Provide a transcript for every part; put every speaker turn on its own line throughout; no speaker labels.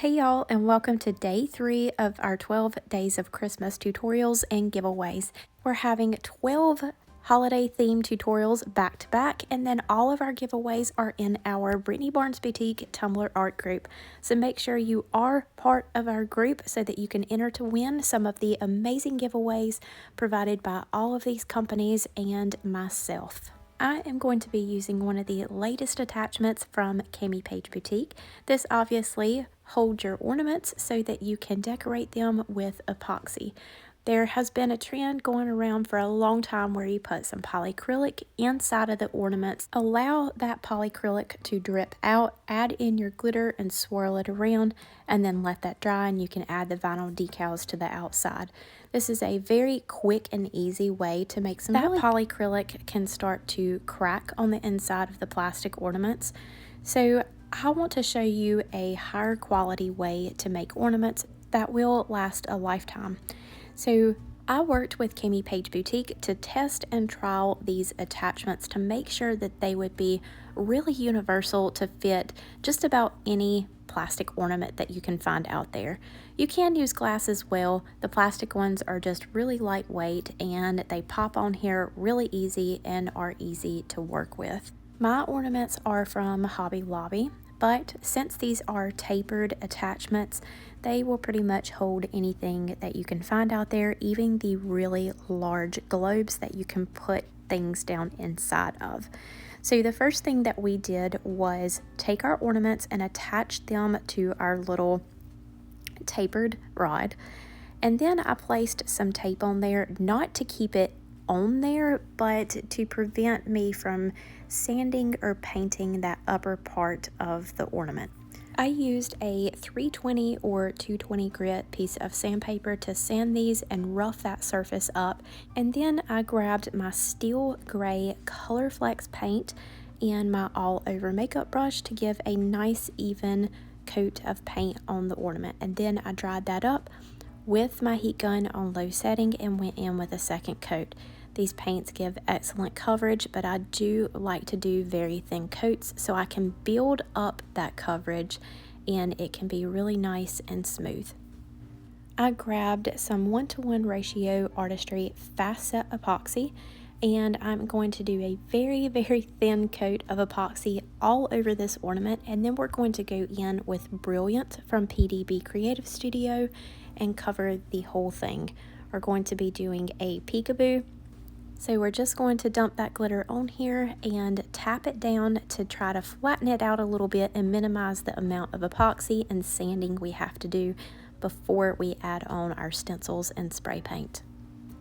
Hey y'all, and welcome to day 3 of our 12 days of Christmas tutorials and giveaways. We're having 12 holiday themed tutorials back to back, and then all of our giveaways are in our Brittany Barnes Boutique Tumblr art group. So make sure you are part of our group so that you can enter to win some of the amazing giveaways provided by all of these companies and myself. I am going to be using one of the latest attachments from Cami Page Boutique. This obviously holds your ornaments so that you can decorate them with epoxy. There has been a trend going around for a long time where you put some polyacrylic inside of the ornaments, allow that polyacrylic to drip out, add in your glitter and swirl it around, and then let that dry, and you can add the vinyl decals to the outside. This is a very quick and easy way to make some that polyacrylic can start to crack on the inside of the plastic ornaments. So I want to show you a higher quality way to make ornaments that will last a lifetime. So I worked with Cami Page Boutique to test and trial these attachments to make sure that they would be really universal to fit just about any plastic ornament that you can find out there. You can use glass as well. The plastic ones are just really lightweight and they pop on here really easy and are easy to work with. My ornaments are from Hobby Lobby, but since these are tapered attachments, they will pretty much hold anything that you can find out there, even the really large globes that you can put things down inside of. So the first thing that we did was take our ornaments and attach them to our little tapered rod. And then I placed some tape on there, not to keep it on there, but to prevent me from sanding or painting that upper part of the ornament. I used a 320 or 220 grit piece of sandpaper to sand these and rough that surface up, and then I grabbed my steel gray COLORFLEX paint and my all over makeup brush to give a nice even coat of paint on the ornament, and then I dried that up with my heat gun on low setting and went in with a second coat. These paints give excellent coverage, but I do like to do very thin coats so I can build up that coverage and it can be really nice and smooth. I grabbed some 1:1 ratio Artistry fast set epoxy, and I'm going to do a very thin coat of epoxy all over this ornament, and then we're going to go in with Brilliant from PDB Creative Studio and cover the whole thing. We're going to be doing a Peekaboo. So we're just going to dump that glitter on here and tap it down to try to flatten it out a little bit and minimize the amount of epoxy and sanding we have to do before we add on our stencils and spray paint.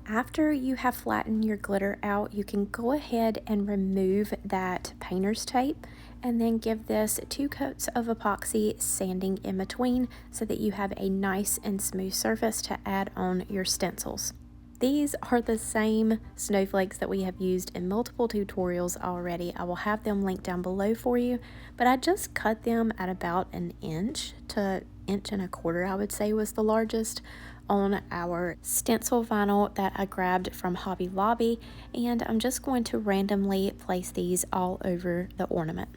After you have flattened your glitter out, you can go ahead and remove that painter's tape and then give this 2 coats of epoxy sanding in between so that you have a nice and smooth surface to add on your stencils. These are the same snowflakes that we have used in multiple tutorials already. I will have them linked down below for you, but I just cut them at about 1 inch to 1.25 inches, I would say was the largest, on our stencil vinyl that I grabbed from Hobby Lobby, and I'm just going to randomly place these all over the ornament.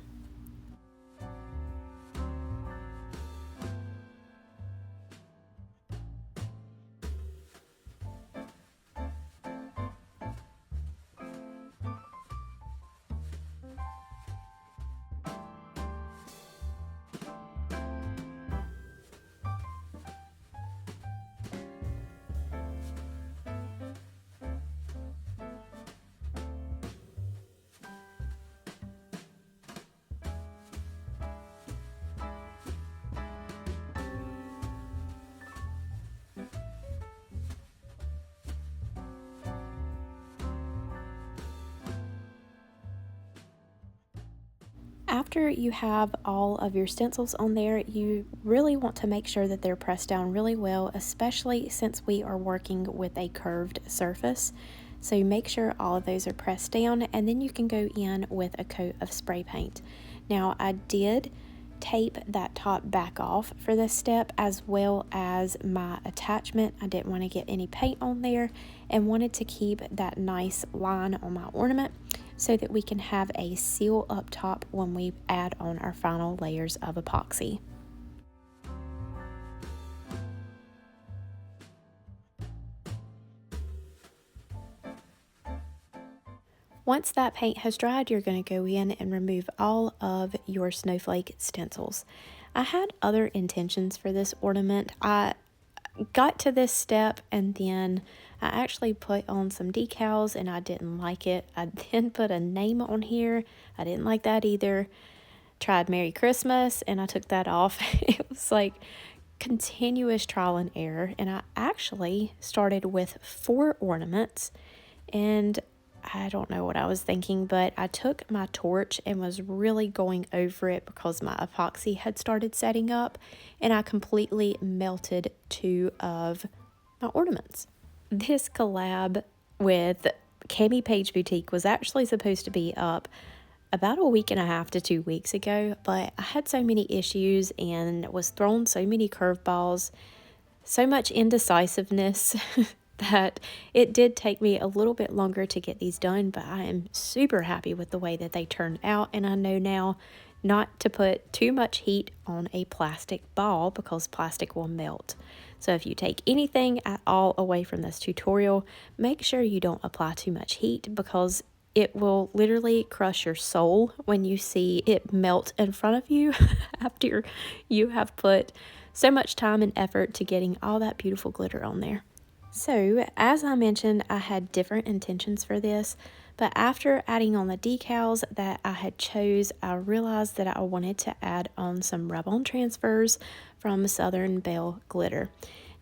After you have all of your stencils on there, you really want to make sure that they're pressed down really well, especially since we are working with a curved surface. So make sure all of those are pressed down, and then you can go in with a coat of spray paint. Now I did tape that top back off for this step, as well as my attachment. I didn't want to get any paint on there and wanted to keep that nice line on my ornament so that we can have a seal up top when we add on our final layers of epoxy. Once that paint has dried, you're going to go in and remove all of your snowflake stencils. I had other intentions for this ornament. I got to this step and then I actually put on some decals and I didn't like it. I then put a name on here. I didn't like that either. Tried Merry Christmas and I took that off. It was like continuous trial and error, and I actually started with 4 ornaments, and I don't know what I was thinking, but I took my torch and was really going over it because my epoxy had started setting up, and I completely melted 2 of my ornaments. This collab with Cami Page Boutique was actually supposed to be up about a week and a half to 2 weeks ago, but I had so many issues and was thrown so many curveballs, so much indecisiveness that it did take me a little bit longer to get these done, but I am super happy with the way that they turned out, and I know now not to put too much heat on a plastic ball because plastic will melt. So if you take anything at all away from this tutorial, make sure you don't apply too much heat because it will literally crush your soul when you see it melt in front of you after you have put so much time and effort to getting all that beautiful glitter on there. So, as I mentioned, I had different intentions for this, but after adding on the decals that I had chose, I realized that I wanted to add on some rub-on transfers from Southern Belle Glitter.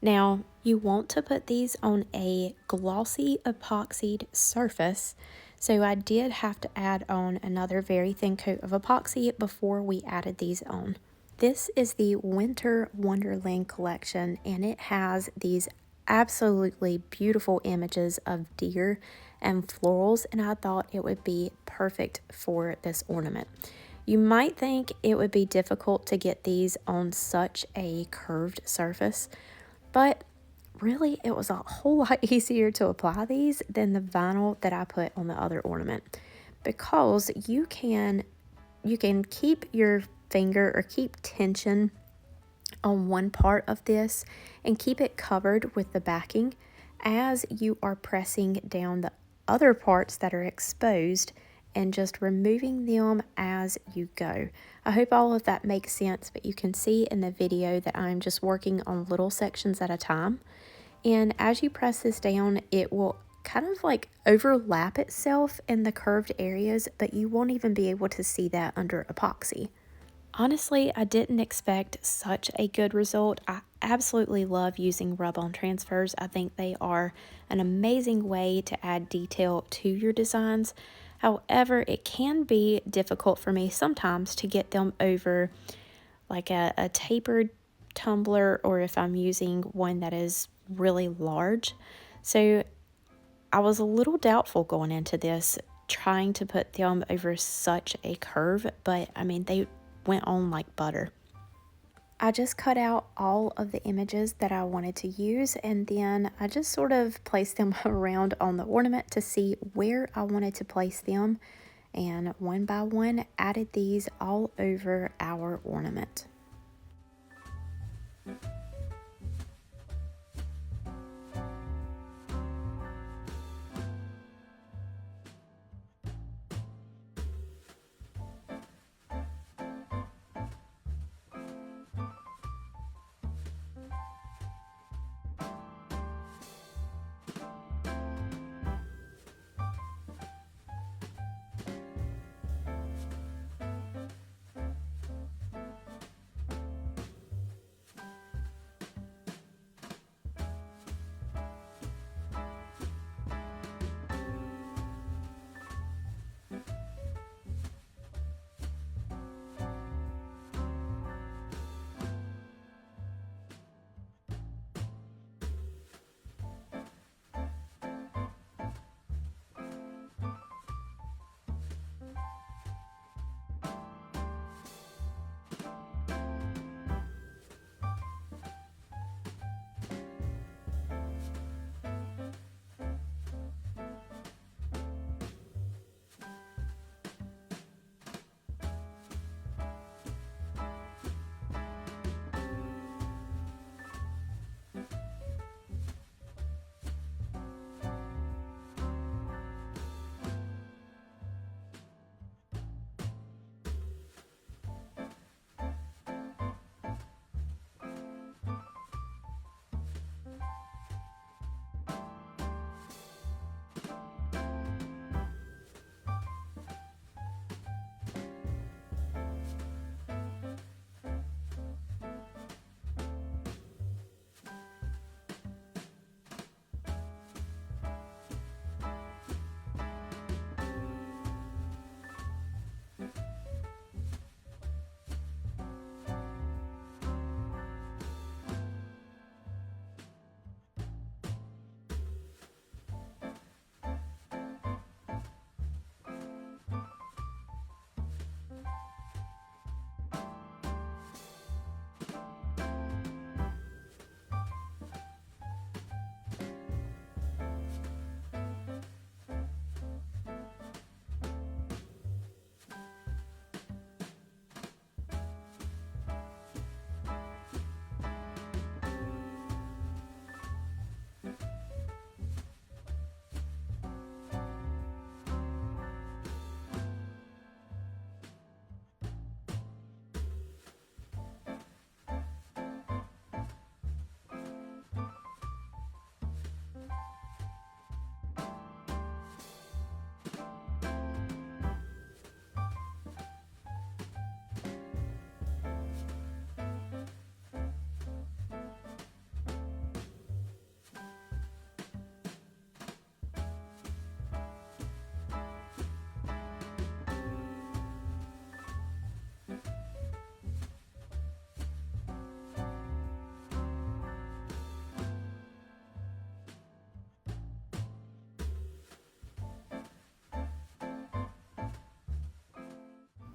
Now, you want to put these on a glossy epoxied surface, so I did have to add on another very thin coat of epoxy before we added these on. This is the Winter Wonderland collection, and it has these absolutely beautiful images of deer and florals, and I thought it would be perfect for this ornament. You might think it would be difficult to get these on such a curved surface, but really it was a whole lot easier to apply these than the vinyl that I put on the other ornament, because you can keep your finger or keep tension on one part of this and keep it covered with the backing as you are pressing down the other parts that are exposed and just removing them as you go. I hope all of that makes sense, but you can see in the video that I'm just working on little sections at a time. And as you press this down, it will kind of like overlap itself in the curved areas, but you won't even be able to see that under epoxy. Honestly, I didn't expect such a good result. I absolutely love using rub-on transfers. I think they are an amazing way to add detail to your designs. However, it can be difficult for me sometimes to get them over like a tapered tumbler, or if I'm using one that is really large. So I was a little doubtful going into this, trying to put them over such a curve, but I mean, they went on like butter. I just cut out all of the images that I wanted to use, and then I just sort of placed them around on the ornament to see where I wanted to place them, and one by one added these all over our ornament.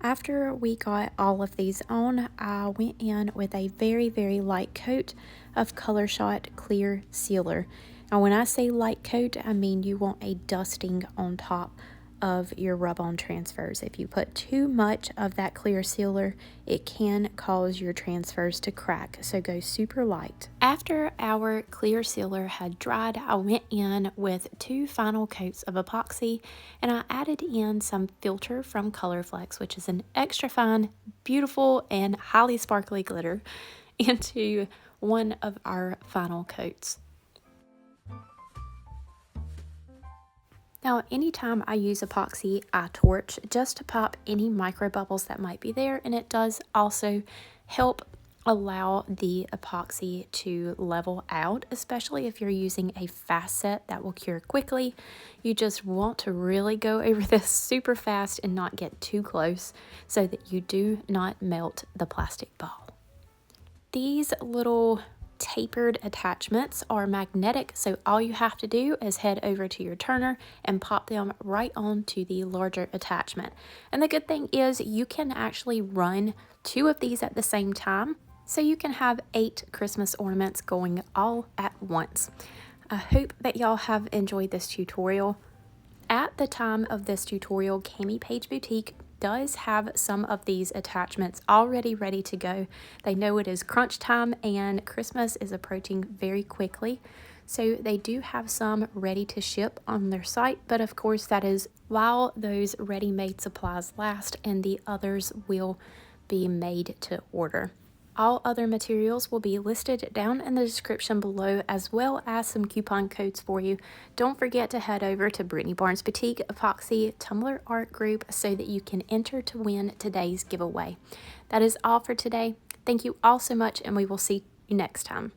After we got all of these on, I went in with a very light coat of Color Shot Clear Sealer. Now when I say light coat, I mean you want a dusting on top of your rub-on transfers. If you put too much of that clear sealer, it can cause your transfers to crack, so go super light. After our clear sealer had dried, I went in with 2 final coats of epoxy, and I added in some filter from COLORFLEX, which is an extra fine, beautiful, and highly sparkly glitter, into one of our final coats. Now, anytime I use epoxy, I torch just to pop any micro bubbles that might be there, and it does also help allow the epoxy to level out, especially if you're using a fast set that will cure quickly. You just want to really go over this super fast and not get too close so that you do not melt the plastic ball. These little tapered attachments are magnetic, so all you have to do is head over to your turner and pop them right onto the larger attachment. And the good thing is you can actually run 2 of these at the same time, so you can have 8 Christmas ornaments going all at once. I hope that y'all have enjoyed this tutorial. At the time of this tutorial, Cami Page Boutique does have some of these attachments already ready to go. They know it is crunch time and Christmas is approaching very quickly, so they do have some ready to ship on their site, but of course that is while those ready-made supplies last, and the others will be made to order. All other materials will be listed down in the description below, as well as some coupon codes for you. Don't forget to head over to Brittany Barnes Boutique Epoxy Tumbler Art Group so that you can enter to win today's giveaway. That is all for today. Thank you all so much, and we will see you next time.